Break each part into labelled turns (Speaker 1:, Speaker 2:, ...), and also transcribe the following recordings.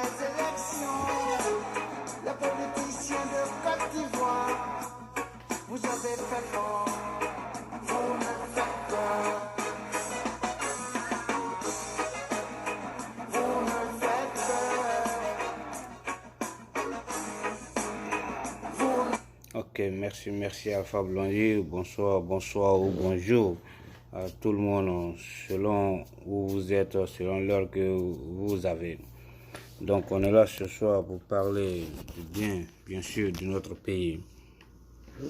Speaker 1: les élections, les politiciens de Côte d'Ivoire, vous avez fait fort, vous me faites peur. Vous me faites peur.
Speaker 2: Ok, merci Alpha Blondier. Bonsoir ou bonjour à tout le monde, selon où vous êtes, selon l'heure que vous avez. Donc, on est là ce soir pour parler bien sûr, de notre pays.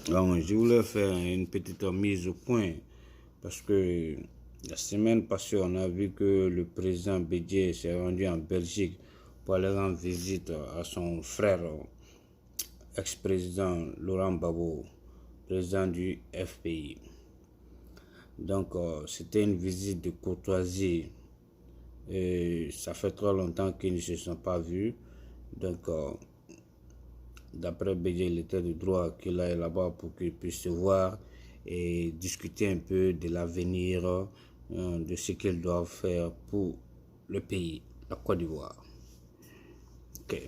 Speaker 2: Donc, je voulais faire une petite mise au point parce que la semaine passée, on a vu que le président Bédié s'est rendu en Belgique pour aller rendre visite à son frère ex-président Laurent Gbagbo, président du FPI. Donc, c'était une visite de courtoisie. Et ça fait trop longtemps qu'ils ne se sont pas vus. Donc, d'après Bédié, il était de droit qu'il aille là-bas pour qu'il puisse se voir et discuter un peu de l'avenir, de ce qu'ils doivent faire pour le pays, la Côte d'Ivoire. Ok.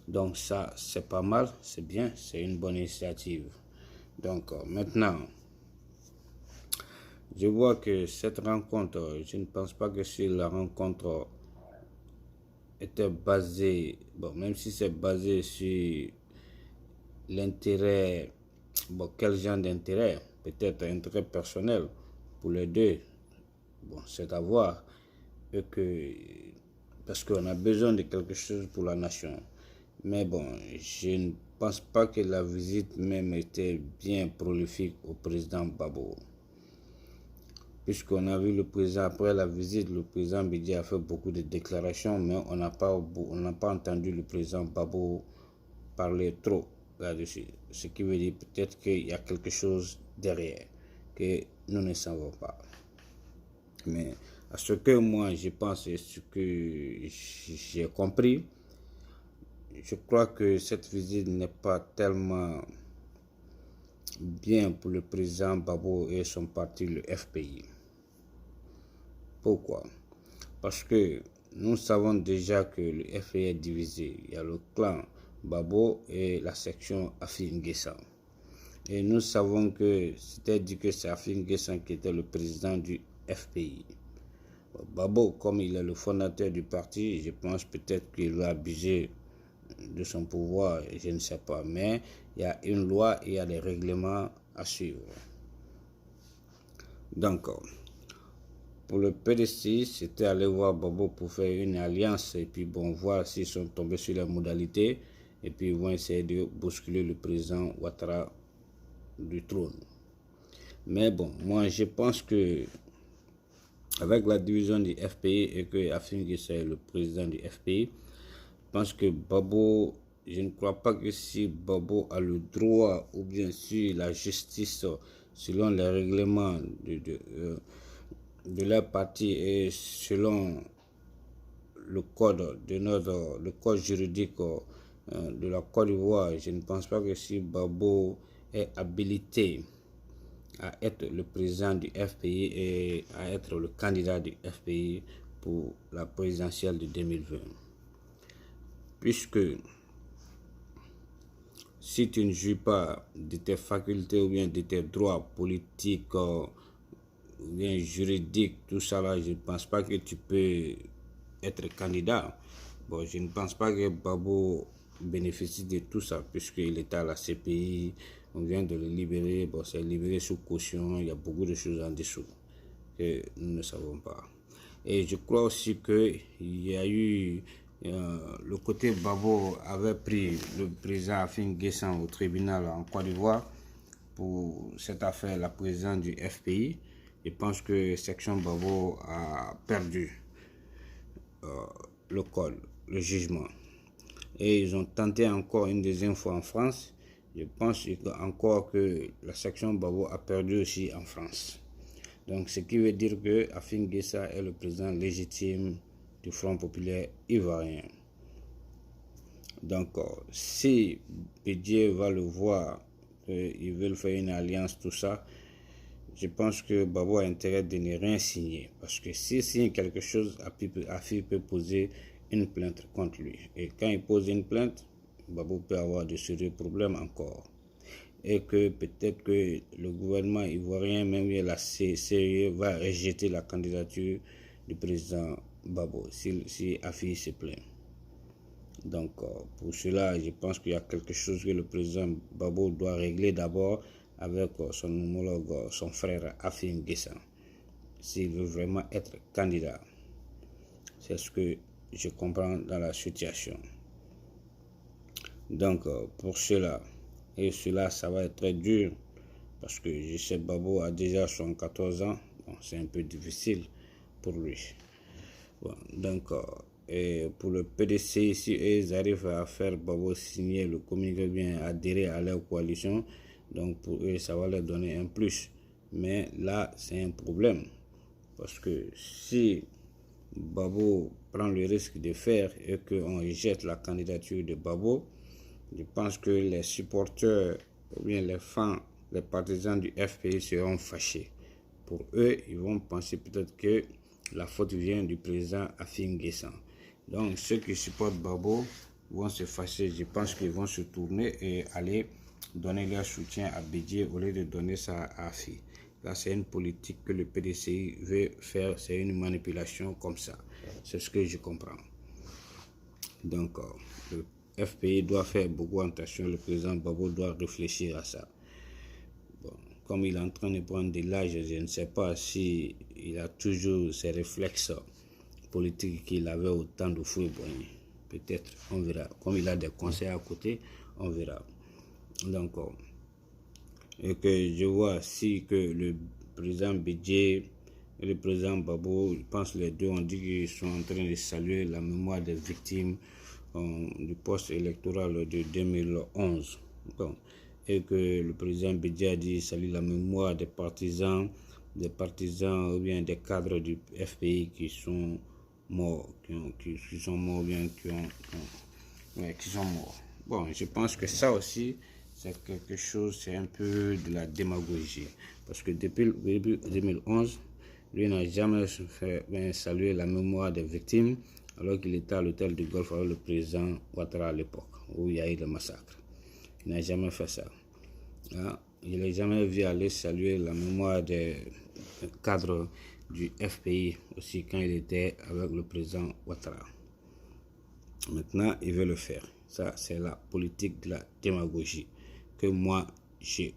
Speaker 2: Donc ça, c'est pas mal, c'est bien, c'est une bonne initiative. Donc maintenant, je vois que cette rencontre, je ne pense pas que si la rencontre était basée, bon, même si c'est basé sur l'intérêt, bon, quel genre d'intérêt, peut-être intérêt personnel pour les deux, bon, c'est à voir, et que, parce qu'on a besoin de quelque chose pour la nation. Mais bon, je ne pense pas que la visite même était bien prolifique au président Gbagbo. Puisqu'on a vu le président, après la visite, le président Bédié a fait beaucoup de déclarations, mais on n'a pas entendu le président Gbagbo parler trop là-dessus. Ce qui veut dire peut-être qu'il y a quelque chose derrière que nous ne savons pas. Mais à ce que moi je pense et ce que j'ai compris, je crois que cette visite n'est pas tellement bien pour le président Gbagbo et son parti, le FPI. Pourquoi? Parce que nous savons déjà que le FPI est divisé. Il y a le clan Gbagbo et la section Afin-N'Guessan. Et nous savons que c'était dit que c'est Afin-N'Guessan qui était le président du FPI. Gbagbo, comme il est le fondateur du parti, je pense peut-être qu'il va abuser de son pouvoir, je ne sais pas, mais il y a une loi et il y a des règlements à suivre. Donc, pour le PDC, c'était aller voir Gbagbo pour faire une alliance et puis bon, voir s'ils sont tombés sur les modalités et puis ils vont essayer de bousculer le président Ouattara du trône. Mais bon, moi je pense que avec la division du FPI et que Afin-N'Guessan est le président du FPI, je pense que Gbagbo, je ne crois pas que si Gbagbo a le droit ou bien si la justice selon les règlements de leur parti et selon le code le code juridique de la Côte d'Ivoire, je ne pense pas que si Gbagbo est habilité à être le président du FPI et à être le candidat du FPI pour la présidentielle de 2020. Puisque si tu ne jouis pas de tes facultés ou bien de tes droits politiques ou bien juridiques, tout ça là, je ne pense pas que tu peux être candidat. Bon, je ne pense pas que Gbagbo bénéficie de tout ça puisqu'il est à la CPI, on vient de le libérer, bon, c'est libéré sous caution, il y a beaucoup de choses en dessous que nous ne savons pas. Et je crois aussi qu'il y a eu le côté Gbagbo avait pris le président Afin-N'Guessan au tribunal en Côte d'Ivoire pour cette affaire, la présidente du FPI. Je pense que section Gbagbo a perdu le jugement. Et ils ont tenté encore une deuxième fois en France. Je pense encore que la section Gbagbo a perdu aussi en France. Donc, ce qui veut dire que Afin-N'Guessan est le président légitime du Front populaire ivoirien. Donc, si Bédié va le voir, qu'ils veulent faire une alliance, tout ça, je pense que Gbagbo a intérêt de ne rien signer. Parce que s'il signe quelque chose, Afin peut poser une plainte contre lui. Et quand il pose une plainte, Babou peut avoir de sérieux problèmes encore. Et que peut-être que le gouvernement ivoirien, même la CCE, va rejeter la candidature du président Babo si Afi se plaint. Donc, pour cela, je pense qu'il y a quelque chose que le président Babo doit régler d'abord avec son homologue, son frère Afi N'Guessan, s'il veut vraiment être candidat. C'est ce que je comprends dans la situation. Donc, pour cela, ça va être très dur, parce que je sais Babo a déjà 74 ans, bon, c'est un peu difficile pour lui. Bon, donc, et pour le PDC, si ils arrivent à faire Babo signer le communiqué, bien adhérer à leur coalition, donc pour eux, ça va leur donner un plus. Mais là, c'est un problème, parce que si Babo prend le risque de faire et qu'on rejette la candidature de Babo, je pense que les supporters ou bien les fans, les partisans du FPI seront fâchés. Pour eux, ils vont penser peut-être que la faute vient du président Afi N'Guessan. Donc ceux qui supportent Babo vont se fâcher. Je pense qu'ils vont se tourner et aller donner leur soutien à Bédié au lieu de donner ça à Afi. Là, c'est une politique que le PDCI veut faire, c'est une manipulation comme ça. C'est ce que je comprends. Donc, le FPI doit faire beaucoup attention, le président Babo doit réfléchir à ça. Bon, comme il est en train de prendre de l'âge, je ne sais pas si il a toujours ces réflexes politiques qu'il avait au temps de Foué Boigny. Peut-être, on verra. Comme il a des conseils à côté, on verra. Donc, et que je vois si que le président Bédié et le président Babo, je pense les deux ont dit qu'ils sont en train de saluer la mémoire des victimes du poste électoral de 2011. Bon. Et que le président Bédié a dit salue la mémoire des partisans ou bien des cadres du FPI qui sont morts, qui sont morts bien, qui sont morts. Bon, je pense que ça aussi, c'est quelque chose, c'est un peu de la démagogie. Parce que depuis 2011, lui n'a jamais fait saluer la mémoire des victimes, alors qu'il était à l'hôtel du Golfe avec le président Ouattara à l'époque, où il y a eu le massacre. Il n'a jamais fait ça. Hein? Il n'a jamais vu aller saluer la mémoire des cadres du FPI, aussi quand il était avec le président Ouattara. Maintenant, il veut le faire. Ça, c'est la politique de la démagogie que moi, je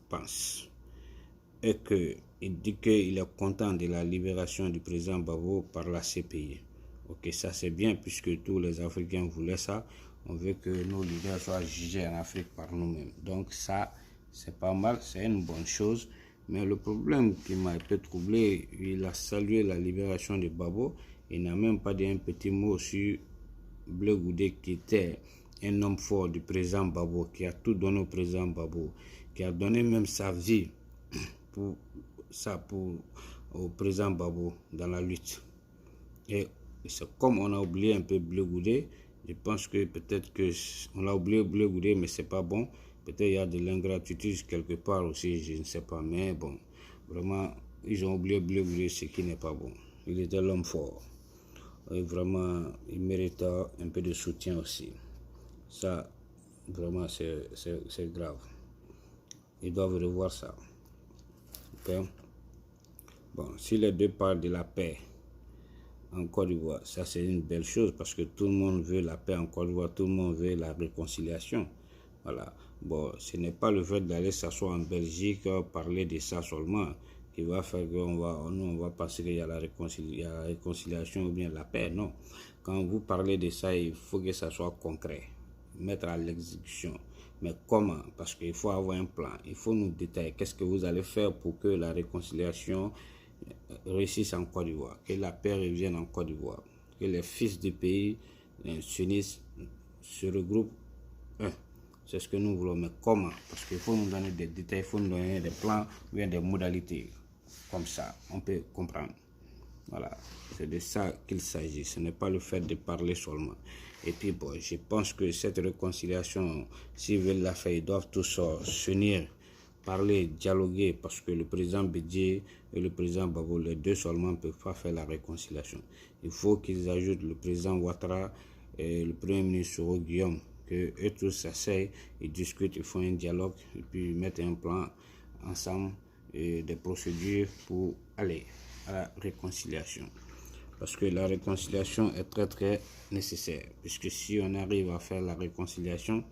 Speaker 2: pense. Et qu'il dit qu'il est content de la libération du président Babo par la CPI. Ok, ça c'est bien puisque tous les Africains voulaient ça. On veut que nos leaders soient jugés en Afrique par nous-mêmes. Donc ça, c'est pas mal, c'est une bonne chose. Mais le problème qui m'a un peu troublé, il a salué la libération de Babo. Il n'a même pas dit un petit mot sur Blé Goudé qui était un homme fort du président Babo, qui a tout donné au président Babo, qui a donné même sa vie au président Babo dans la lutte. Et c'est comme on a oublié un peu Blé Goudé, je pense que peut-être qu'on a oublié Blé Goudé, mais c'est pas bon. Peut-être il y a de l'ingratitude quelque part aussi, je ne sais pas. Mais bon, vraiment, ils ont oublié Blé Goudé, ce qui n'est pas bon. Il était l'homme fort. Et vraiment, il mérite un peu de soutien aussi. Ça, vraiment, c'est grave. Ils doivent revoir ça. Okay? Bon, si les deux parlent de la paix en Côte d'Ivoire, ça c'est une belle chose parce que tout le monde veut la paix en Côte d'Ivoire, tout le monde veut la réconciliation. Voilà. Bon, ce n'est pas le fait d'aller s'asseoir en Belgique, parler de ça seulement, qui va faire qu'on va penser qu'il y a la réconciliation ou bien la paix. Non. Quand vous parlez de ça, il faut que ça soit concret, mettre à l'exécution. Mais comment? Parce qu'il faut avoir un plan. Il faut nous détailler qu'est-ce que vous allez faire pour que la réconciliation réussisse en Côte d'Ivoire, que la paix revienne en Côte d'Ivoire, que les fils du pays s'unissent, se regroupent. C'est ce que nous voulons. Mais comment? Parce qu'il faut nous donner des détails, il faut nous donner des plans ou bien des modalités. Comme ça, on peut comprendre. Voilà, c'est de ça qu'il s'agit. Ce n'est pas le fait de parler seulement. Et puis, bon, je pense que cette réconciliation, s'ils veulent la faire, ils doivent tous s'unir parler, dialoguer, parce que le président Bédié et le président Babo, les deux seulement ne peuvent pas faire la réconciliation. Il faut qu'ils ajoutent le président Ouattara et le premier ministre Soro Guillaume, que eux tous s'asseyent, ils discutent, ils font un dialogue, et puis mettent un plan ensemble et des procédures pour aller à la réconciliation. Parce que la réconciliation est très très nécessaire, puisque si on arrive à faire la réconciliation,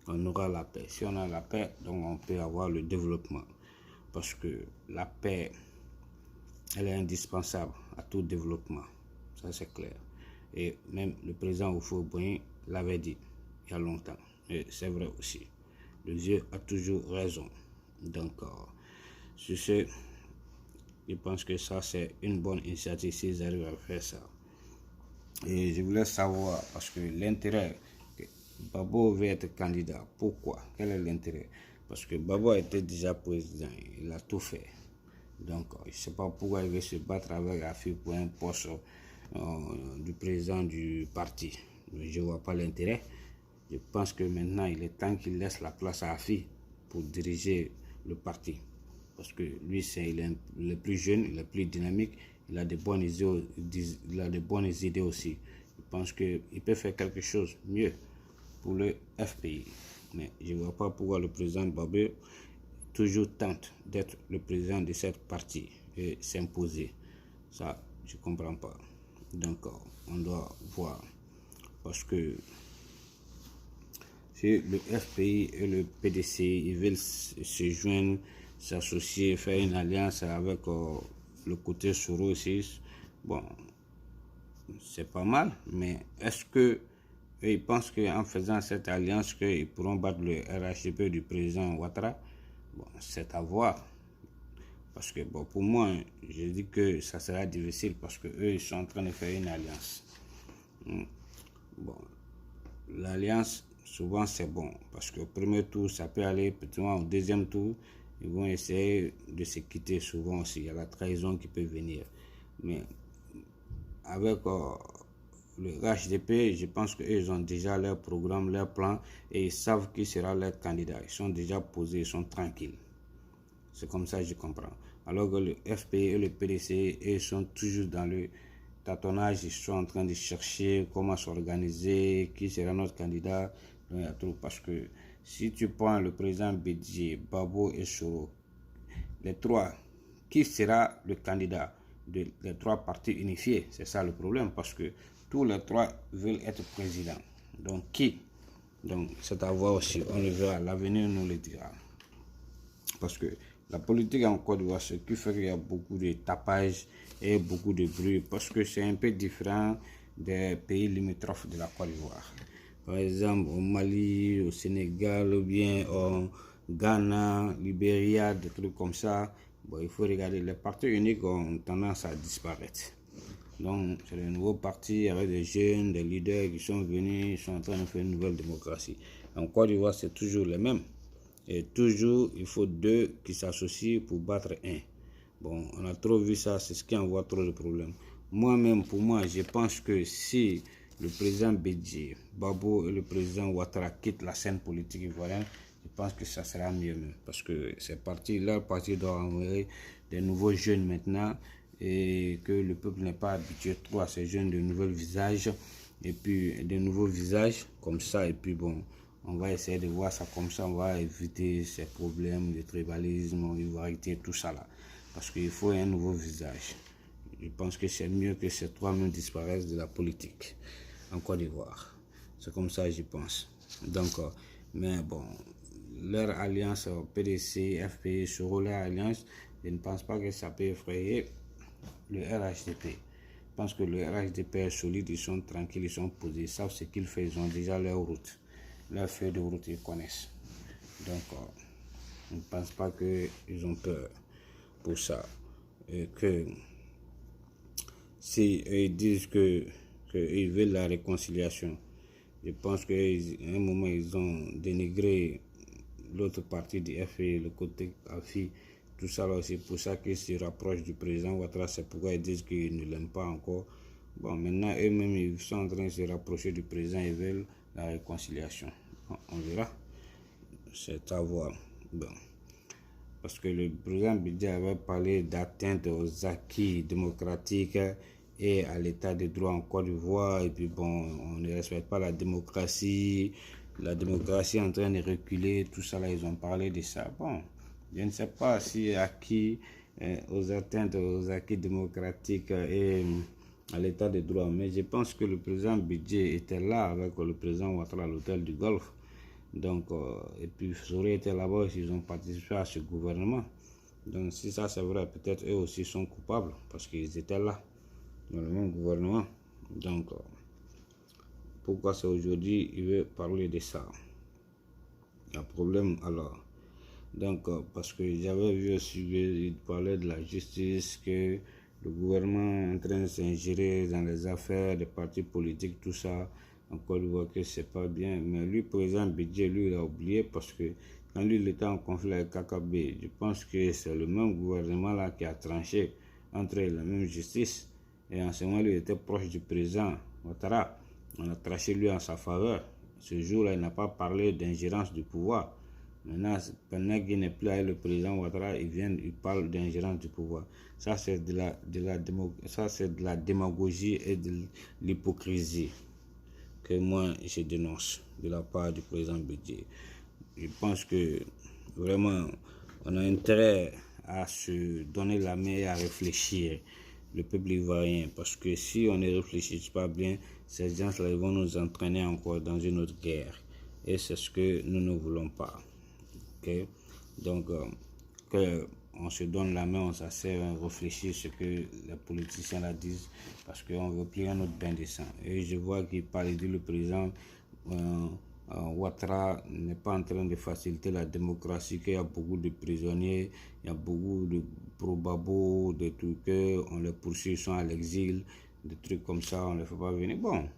Speaker 2: on aura la paix. Si on a la paix, donc on peut avoir le développement. Parce que la paix, elle est indispensable à tout développement. Ça, c'est clair. Et même le président Houphouët-Boigny l'avait dit il y a longtemps. Et c'est vrai aussi. Le Dieu a toujours raison. Donc, sur ce, je pense que ça, c'est une bonne initiative s'ils arrivent à faire ça. Et je voulais savoir, parce que l'intérêt, Babo veut être candidat. Pourquoi? Quel est l'intérêt? Parce que Babo était déjà président, il a tout fait. Donc, je ne sais pas pourquoi il veut se battre avec Afi pour un poste du président du parti. Je ne vois pas l'intérêt. Je pense que maintenant, il est temps qu'il laisse la place à Afi pour diriger le parti. Parce que lui, il est le plus jeune, il est plus dynamique, il a de bonnes idées aussi. Je pense qu'il peut faire quelque chose mieux pour le FPI. Mais je ne vois pas pourquoi le président Babé toujours tente d'être le président de cette partie et s'imposer. Ça, je ne comprends pas. Donc, on doit voir. Parce que si le FPI et le PDC, ils veulent se joindre, s'associer, faire une alliance avec le côté Soro aussi, bon, c'est pas mal, mais est-ce que ils pensent qu'en faisant cette alliance, qu'ils pourront battre le RHDP du président Ouattara? Bon, c'est à voir. Parce que, bon, pour moi, je dis que ça sera difficile parce qu'eux, ils sont en train de faire une alliance. Bon, l'alliance, souvent, c'est bon. Parce qu'au premier tour, ça peut aller, peut-être au deuxième tour, ils vont essayer de se quitter souvent aussi. Il y a la trahison qui peut venir. Mais avec le HDP, je pense qu'eux ont déjà leur programme, leur plan et ils savent qui sera leur candidat. Ils sont déjà posés, ils sont tranquilles. C'est comme ça que je comprends. Alors que le FPI et le PDC, ils sont toujours dans le tâtonnage, ils sont en train de chercher comment s'organiser, qui sera notre candidat. Donc, il y a trop. Parce que si tu prends le président Bédié, Babo et Soro, les trois, qui sera le candidat des trois partis unifiés? C'est ça le problème, parce que tous les trois veulent être présidents. Donc qui? Donc c'est à voir aussi, on le verra, l'avenir nous le dira. Parce que la politique en Côte d'Ivoire, ce qui fait qu'il y a beaucoup de tapage et beaucoup de bruit, parce que c'est un peu différent des pays limitrophes de la Côte d'Ivoire. Par exemple, au Mali, au Sénégal, ou bien au Ghana, Libéria, des trucs comme ça. Bon, il faut regarder, les partis uniques ont tendance à disparaître. Donc, c'est les nouveaux partis avec des jeunes, des leaders qui sont venus, ils sont en train de faire une nouvelle démocratie. En Côte d'Ivoire, c'est toujours les mêmes. Et toujours, il faut deux qui s'associent pour battre un. Bon, on a trop vu ça, c'est ce qui envoie trop de problèmes. Moi-même, pour moi, je pense que si le président Bédié, Babo et le président Ouattara quittent la scène politique ivoirienne, je pense que ça sera mieux. Parce que leur parti doit envoyer des nouveaux jeunes maintenant et que le peuple n'est pas habitué trop à ces jeunes de nouveaux visages. Et puis, de nouveaux visages comme ça. Et puis, bon, on va essayer de voir ça comme ça. On va éviter ces problèmes de tribalisme, d'ivoirité, tout ça là. Parce qu'il faut un nouveau visage. Je pense que c'est mieux que ces trois mêmes disparaissent de la politique en Côte d'Ivoire. C'est comme ça, je pense. Donc, mais bon, leur alliance PDC, FPI, sur leur alliance, je ne pense pas que ça peut effrayer le RHDP. Je pense que le RHDP est solide, ils sont tranquilles, ils sont posés, ils savent ce qu'ils font, ils ont déjà leur route. Leur feuille de route, ils connaissent. Donc, je ne pense pas qu'ils ont peur pour ça. Et que si ils disent qu'ils veulent la réconciliation, je pense qu'à un moment, ils ont dénigré l'autre partie du FI, le côté AFI, tout ça là aussi, pour ça qu'ils se rapprochent du président Ouattara, c'est pourquoi ils disent qu'ils ne l'aiment pas encore. Bon, maintenant, eux-mêmes, ils sont en train de se rapprocher du président, ils veulent la réconciliation. Bon, on verra. C'est à voir. Bon. parce que le président Bidé avait parlé d'atteinte aux acquis démocratiques et à l'état de droit en Côte d'Ivoire, et puis bon, on ne respecte pas la démocratie est en train de reculer, tout ça là, ils ont parlé de ça. Bon, je ne sais pas si acquis aux atteintes aux acquis démocratiques et à l'état de droit, mais je pense que le président Bidé était là avec le président Ouattara à l'hôtel du Golfe. Donc, et puis ça aurait été là-bas s'ils ont participé à ce gouvernement. Donc, si ça c'est vrai, peut-être eux aussi sont coupables parce qu'ils étaient là dans le même gouvernement. Donc, pourquoi c'est aujourd'hui il veut parler de ça? Il y a un problème alors. Donc, parce que j'avais vu aussi, il parlait de la justice, que le gouvernement est en train de s'ingérer dans les affaires des partis politiques, tout ça. Encore une fois que c'est pas bien. Mais lui, président Bidé, lui, il a oublié parce que quand lui, il était en conflit avec KKB, je pense que c'est le même gouvernement là qui a tranché entre la même justice. Et en ce moment, lui, il était proche du président Ouattara. On a tranché lui en sa faveur. Ce jour-là, il n'a pas parlé d'ingérence du pouvoir. Maintenant, pendant qu'il n'est plus avec le président Ouattara, il parle d'ingérence du pouvoir. Ça, c'est de la démagogie et de l'hypocrisie que moi, je dénonce de la part du président Bidé. Je pense que vraiment, on a intérêt à se donner la main et à réfléchir, le peuple ivoirien, parce que si on ne réfléchit pas bien, ces gens-là vont nous entraîner encore dans une autre guerre. Et c'est ce que nous ne voulons pas. Okay? Donc, qu'on se donne la main, on s'asseye, on réfléchit ce que les politiciens la disent, parce qu'on ne veut plus un autre bain de sang. Et je vois qu'il parle, dit le président Ouattara n'est pas en train de faciliter la démocratie, qu'il y a beaucoup de prisonniers, il y a beaucoup de probabos, de trucs, on les poursuit, ils sont à l'exil, des trucs comme ça, on ne les fait pas venir. Bon,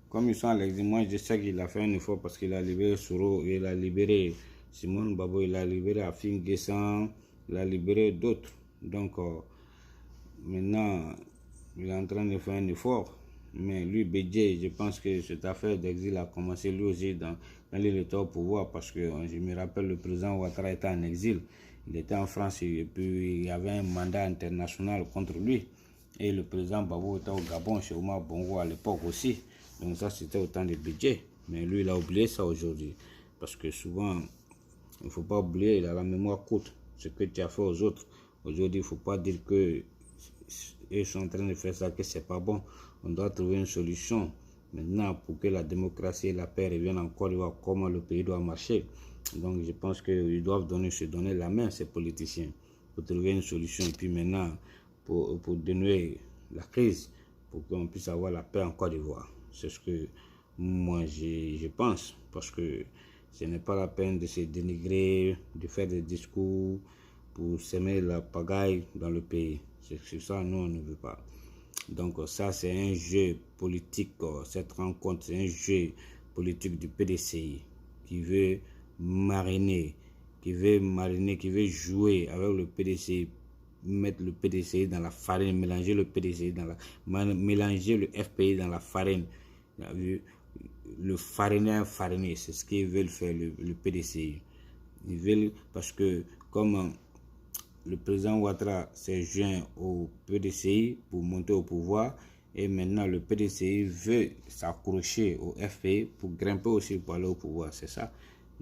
Speaker 2: comme ils sont à l'exil, moi je sais qu'il a fait un effort parce qu'il a libéré Soro, il a libéré Simon Babo, il a libéré Afin Guessan, il a libéré d'autres. Donc maintenant, il est en train de faire un effort. Mais lui, Bidé, je pense que cette affaire d'exil a commencé lui aussi quand il était au pouvoir, parce que je me rappelle, le président Ouattara était en exil. Il était en France et puis il y avait un mandat international contre lui. Et le président Babo était au Gabon chez Omar Bongo à l'époque aussi. Donc ça, c'était au temps de Bidé. Mais lui, il a oublié ça aujourd'hui. Parce que souvent, il ne faut pas oublier, il a la mémoire courte. Ce que tu as fait aux autres. Aujourd'hui, il ne faut pas dire que ils sont en train de faire ça, que c'est pas bon. On doit trouver une solution maintenant pour que la démocratie et la paix reviennent encore, et voir comment le pays doit marcher. Donc je pense qu'ils doivent se donner la main, ces politiciens, pour trouver une solution. Et puis maintenant, pour dénouer la crise, pour qu'on puisse avoir la paix en Côte d'Ivoire. C'est ce que moi je pense, parce que ce n'est pas la peine de se dénigrer, de faire des discours pour semer la pagaille dans le pays. C'est ça, nous, on ne veut pas. Donc ça, c'est un jeu politique, cette rencontre, c'est un jeu politique du PDCI qui veut mariner, qui veut jouer avec le PDCI, mettre le PDCI dans la farine, mélanger le PDCI mélanger le FPI dans la farine. Le fariné, c'est ce qu'ils veulent faire, le PDCI. Ils veulent, parce que comme le président Ouattara s'est joint au PDCI pour monter au pouvoir, et maintenant le PDCI veut s'accrocher au FPI pour grimper aussi pour aller au pouvoir, c'est ça.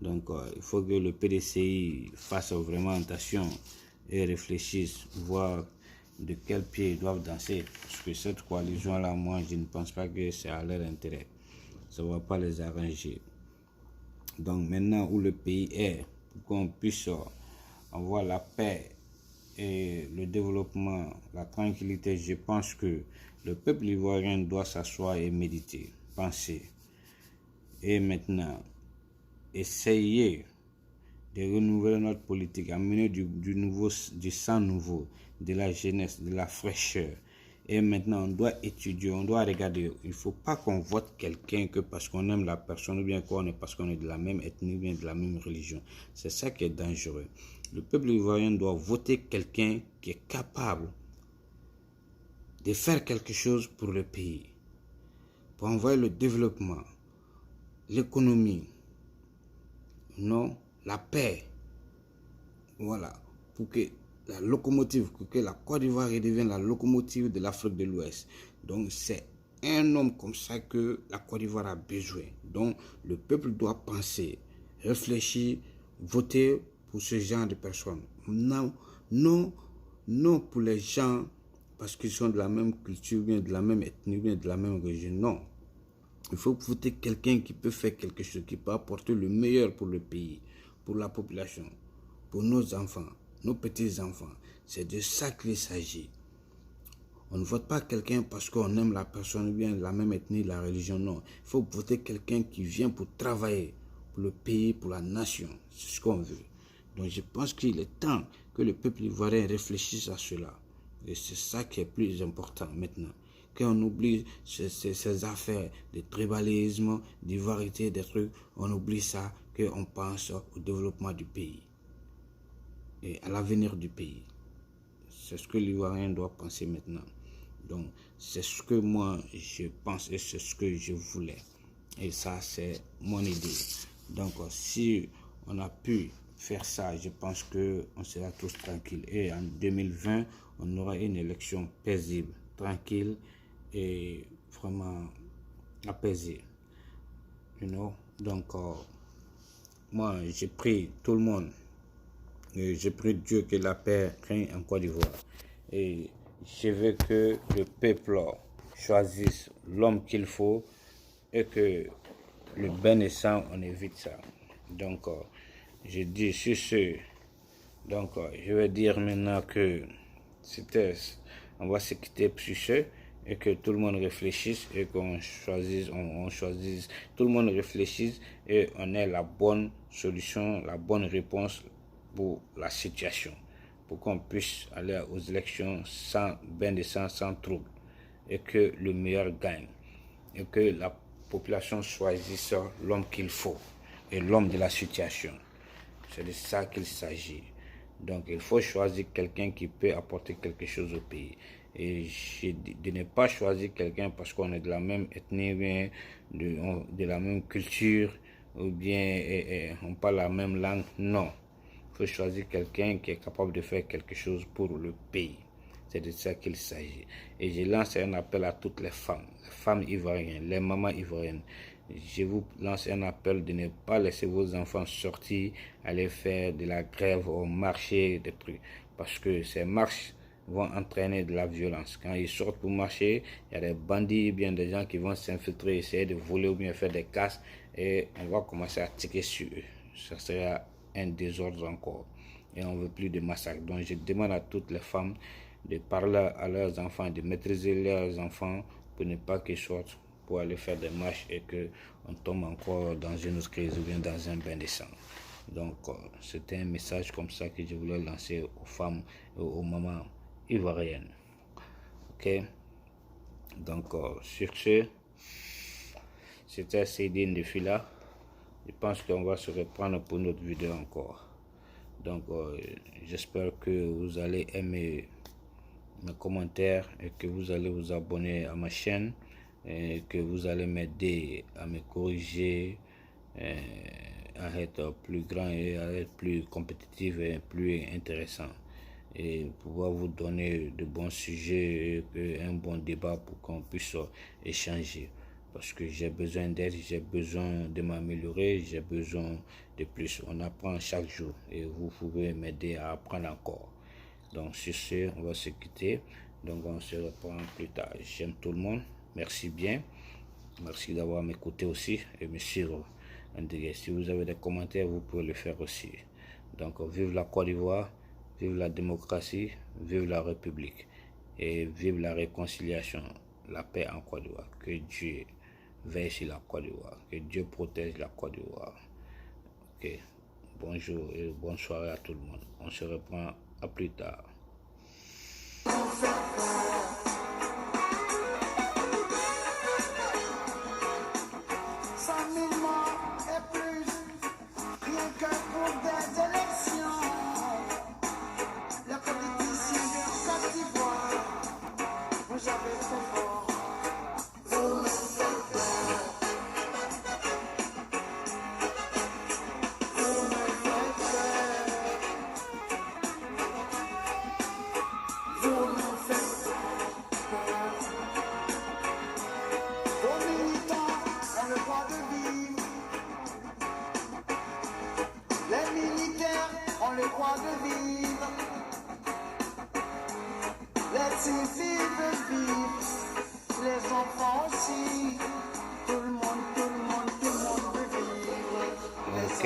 Speaker 2: Donc il faut que le PDCI fasse vraiment attention et réfléchisse, voir de quel pied ils doivent danser, parce que cette coalition-là, moi je ne pense pas que c'est à leur intérêt, ça ne va pas les arranger. Donc maintenant où le pays est, pour qu'on puisse avoir la paix et le développement, la tranquillité, je pense que le peuple ivoirien doit s'asseoir et méditer, penser. Et maintenant, essayer de renouveler notre politique, amener du sang nouveau, de la jeunesse, de la fraîcheur. Et maintenant, on doit étudier, on doit regarder. Il ne faut pas qu'on vote quelqu'un que parce qu'on aime la personne, ou bien parce qu'on est de la même ethnie, ou bien de la même religion. C'est ça qui est dangereux. Le peuple ivoirien doit voter quelqu'un qui est capable de faire quelque chose pour le pays, pour envoyer le développement, l'économie, non, la paix, voilà, pour que la locomotive, pour que la Côte d'Ivoire redevienne la locomotive de l'Afrique de l'Ouest. Donc c'est un homme comme ça que la Côte d'Ivoire a besoin. Donc le peuple doit penser, réfléchir, voter pour ce genre de personnes. Non, non, non pour les gens parce qu'ils sont de la même culture, bien de la même ethnie, bien de la même région. Non. Il faut voter quelqu'un qui peut faire quelque chose, qui peut apporter le meilleur pour le pays, pour la population, pour nos enfants, nos petits-enfants. C'est de ça qu'il s'agit. On ne vote pas quelqu'un parce qu'on aime la personne ou bien la même ethnie, la religion, non. Il faut voter quelqu'un qui vient pour travailler pour le pays, pour la nation. C'est ce qu'on veut. Donc je pense qu'il est temps que le peuple ivoirien réfléchisse à cela. Et c'est ça qui est plus important maintenant. Qu'on oublie ces affaires de tribalisme, d'ivarité, des trucs, on oublie ça, qu'on pense au développement du pays et à l'avenir du pays. C'est ce que l'Ivoirien doit penser maintenant. Donc, c'est ce que moi, je pense et c'est ce que je voulais. Et ça, c'est mon idée. Donc, si on a pu faire ça, je pense qu'on sera tous tranquilles. Et en 2020, on aura une élection paisible, tranquille et vraiment apaisée. You know? Donc, moi, j'ai pris tout le monde. Et je prie Dieu que la paix règne en Côte d'Ivoire. Et je veux que le peuple choisisse l'homme qu'il faut et que le bain naissant, on évite ça. Donc, je dis sur ce. Donc, je vais dire maintenant que on va se quitter sur ce et que tout le monde réfléchisse et qu'on choisisse, on choisisse, tout le monde réfléchisse et on ait la bonne solution, la bonne réponse pour la situation, pour qu'on puisse aller aux élections sans bain de sang, sans trouble, et que le meilleur gagne, et que la population choisisse l'homme qu'il faut, et l'homme de la situation. C'est de ça qu'il s'agit. Donc il faut choisir quelqu'un qui peut apporter quelque chose au pays. Et de ne pas choisir quelqu'un parce qu'on est de la même ethnie, bien de la même culture, ou bien on parle la même langue. Non. Il faut choisir quelqu'un qui est capable de faire quelque chose pour le pays. C'est de ça qu'il s'agit. Et je lance un appel à toutes les femmes ivoiriennes, les mamans ivoiriennes. Je vous lance un appel de ne pas laisser vos enfants sortir, aller faire de la grève au marché, des trucs. Parce que ces marches vont entraîner de la violence. Quand ils sortent pour marcher, il y a des bandits, bien des gens qui vont s'infiltrer, essayer de voler ou bien faire des casses. Et on va commencer à tirer sur eux. Ça sera un désordre encore. Et on ne veut plus de massacres. Donc je demande à toutes les femmes de parler à leurs enfants, de maîtriser leurs enfants pour ne pas qu'ils sortent pour aller faire des marches et qu'on tombe encore dans une autre crise ou bien dans un bain de sang. Donc c'était un message comme ça que je voulais lancer aux femmes et aux mamans ivoiriennes. Ok? Donc sur ce, c'était Cédine de Fila. Je pense qu'on va se reprendre pour notre vidéo encore. Donc j'espère que vous allez aimer mes commentaires et que vous allez vous abonner à ma chaîne et que vous allez m'aider à me corriger, à être plus grand et à être plus compétitif et plus intéressant et pouvoir vous donner de bons sujets et un bon débat pour qu'on puisse échanger. Parce que j'ai besoin d'aide, j'ai besoin de m'améliorer, j'ai besoin de plus. On apprend chaque jour et vous pouvez m'aider à apprendre encore. Donc sur ce, on va se quitter. Donc on se reprend plus tard. J'aime tout le monde. Merci bien. Merci d'avoir m'écouté aussi et me suivre. Si vous avez des commentaires, vous pouvez le faire aussi. Donc vive la Côte d'Ivoire, vive la démocratie, vive la République et vive la réconciliation, la paix en Côte d'Ivoire. Que Dieu veille sur la Côte d'Ivoire, que Dieu protège la Côte d'Ivoire. Ok, bonjour et bonne soirée à tout le monde. On se reprend à plus tard.
Speaker 1: ont le droit de vivre. Les civils veulent vivre, les enfants aussi. Tout le monde veut vivre.
Speaker 2: Ok.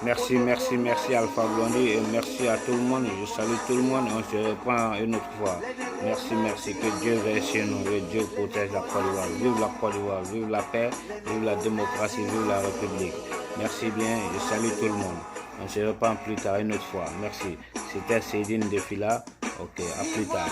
Speaker 2: Merci Alpha Blondy et merci à tout le monde. Je salue tout le monde. On se reprend une autre fois. Merci. Que Dieu veille sur nous. Que Dieu protège la Côte d'Ivoire. Vive la Côte d'Ivoire. Vive la paix. Vive la démocratie. Vive la République. Merci bien. Je salue tout le monde. On se reprend plus tard une autre fois. Merci. C'était Cédine Defila. Ok, à plus tard.